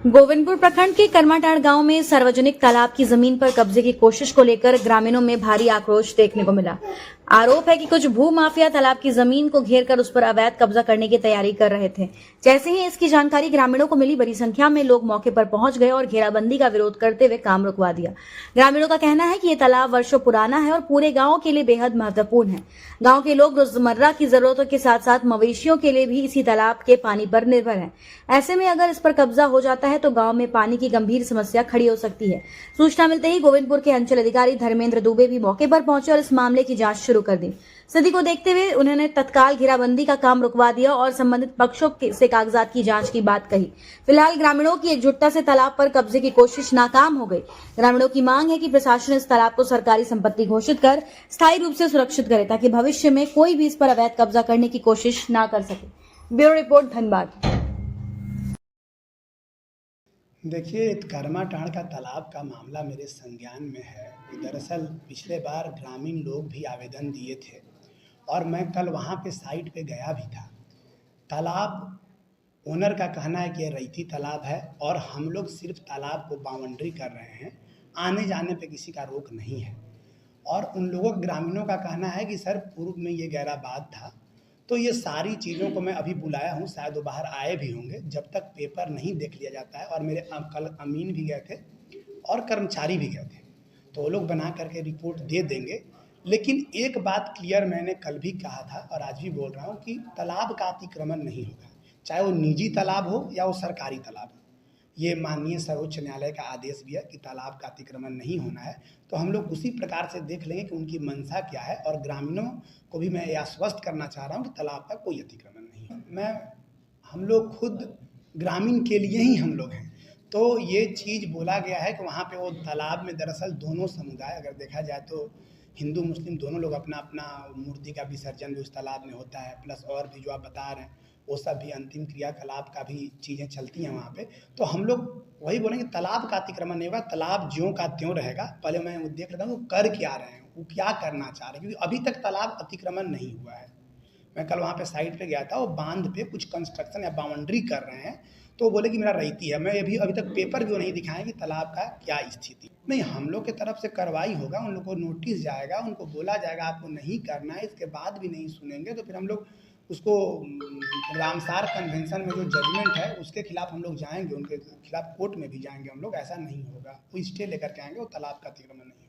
गोविंदपुर प्रखंड के करमाटाड़ गांव में सार्वजनिक तालाब की जमीन पर कब्जे की कोशिश को लेकर ग्रामीणों में भारी आक्रोश देखने को मिला। आरोप है कि कुछ भू माफिया तालाब की जमीन को घेरकर उस पर अवैध कब्जा करने की तैयारी कर रहे थे। जैसे ही इसकी जानकारी ग्रामीणों को मिली, बड़ी संख्या में लोग मौके पर पहुंच गए और घेराबंदी का विरोध करते हुए काम रुकवा दिया। ग्रामीणों का कहना है कि ये तालाब वर्षों पुराना है और पूरे गाँव के लिए बेहद महत्वपूर्ण है। गाँव के लोग रोजमर्रा की जरूरतों के साथ साथ मवेशियों के लिए भी इसी तालाब के पानी पर निर्भर है। ऐसे में अगर इस पर कब्जा हो जाता है तो गांव में पानी की गंभीर समस्या खड़ी हो सकती है। सूचना मिलते ही गोविंदपुर के अंचल अधिकारी धर्मेंद्र दुबे भी मौके पर पहुंचे और इस मामले की जांच शुरू कर दी। स्थिति को देखते हुए उन्होंने तत्काल घेराबंदी का काम रुकवा दिया और संबंधित पक्षों से कागजात की जांच की बात कही। फिलहाल ग्रामीणों की एकजुटता से तालाब पर कब्जे की कोशिश नाकाम हो गई। ग्रामीणों की मांग है कि प्रशासन इस तालाब को सरकारी संपत्ति घोषित कर स्थायी रूप से सुरक्षित करे, ताकि भविष्य में कोई भी इस पर अवैध कब्जा करने की कोशिश न कर सके। Bureau report, Dhanbad. देखिए, करमाटाड़ का तालाब का मामला मेरे संज्ञान में है। दरअसल पिछले बार ग्रामीण लोग भी आवेदन दिए थे और मैं कल वहाँ पे साइट पे गया भी था। तालाब ओनर का कहना है कि ये रैती तालाब है और हम लोग सिर्फ तालाब को बाउंड्री कर रहे हैं, आने जाने पे किसी का रोक नहीं है। और उन लोगों ग्रामीणों का कहना है कि सर पूर्व में ये गहराबाद था, तो ये सारी चीज़ों को मैं अभी बुलाया हूँ, शायद वो बाहर आए भी होंगे। जब तक पेपर नहीं देख लिया जाता है, और मेरे कल अमीन भी गए थे और कर्मचारी भी गए थे, तो वो लोग बना करके रिपोर्ट दे देंगे। लेकिन एक बात क्लियर मैंने कल भी कहा था और आज भी बोल रहा हूँ कि तालाब का अतिक्रमण नहीं होगा, चाहे वो निजी तालाब हो या वो सरकारी तालाब हो। ये माननीय सर्वोच्च न्यायालय का आदेश भी है कि तालाब का अतिक्रमण नहीं होना है। तो हम लोग उसी प्रकार से देख लेंगे कि उनकी मंशा क्या है, और ग्रामीणों को भी मैं ये आश्वस्त करना चाह रहा हूँ कि तालाब का कोई अतिक्रमण नहीं है। हम लोग खुद ग्रामीण के लिए ही हम लोग हैं, तो ये चीज़ बोला गया है कि वहाँ पे वो तालाब में दरअसल दोनों समुदाय, अगर देखा जाए तो हिंदू मुस्लिम दोनों लोग अपना अपना मूर्ति का विसर्जन भी उस तालाब में होता है, प्लस और भी जो आप बता रहे हैं वो सब भी अंतिम क्रियाकलाप का भी चीज़ें चलती हैं वहाँ पे। तो हम लोग वही बोलेंगे, तालाब का अतिक्रमण नहीं होगा, तालाब ज्यों का त्यों रहेगा। पहले मैं वो देख लेता हूँ वो कर क्या रहे हैं, वो क्या करना चाह रहे हैं, क्योंकि अभी तक तालाब अतिक्रमण नहीं हुआ है। मैं कल वहाँ पे साइट पे गया था, वो बांध पे कुछ कंस्ट्रक्शन या बाउंड्री कर रहे हैं, तो वो बोले कि मेरा रैती है। मैं अभी तक पेपर भी नहीं दिखाएं कि तालाब का क्या स्थिति। नहीं, हम लोग की तरफ से कार्रवाई होगा, उन लोग को नोटिस जाएगा, उनको बोला जाएगा आपको नहीं करना है। इसके बाद भी नहीं सुनेंगे तो फिर हम लोग उसको रामसार कन्वेंशन में जो जजमेंट है उसके खिलाफ हम लोग जाएंगे, उनके खिलाफ कोर्ट में भी जाएंगे हम लोग। ऐसा नहीं होगा, वो स्टे लेकर के आएंगे, वो तालाब का अतिक्रमण नहीं।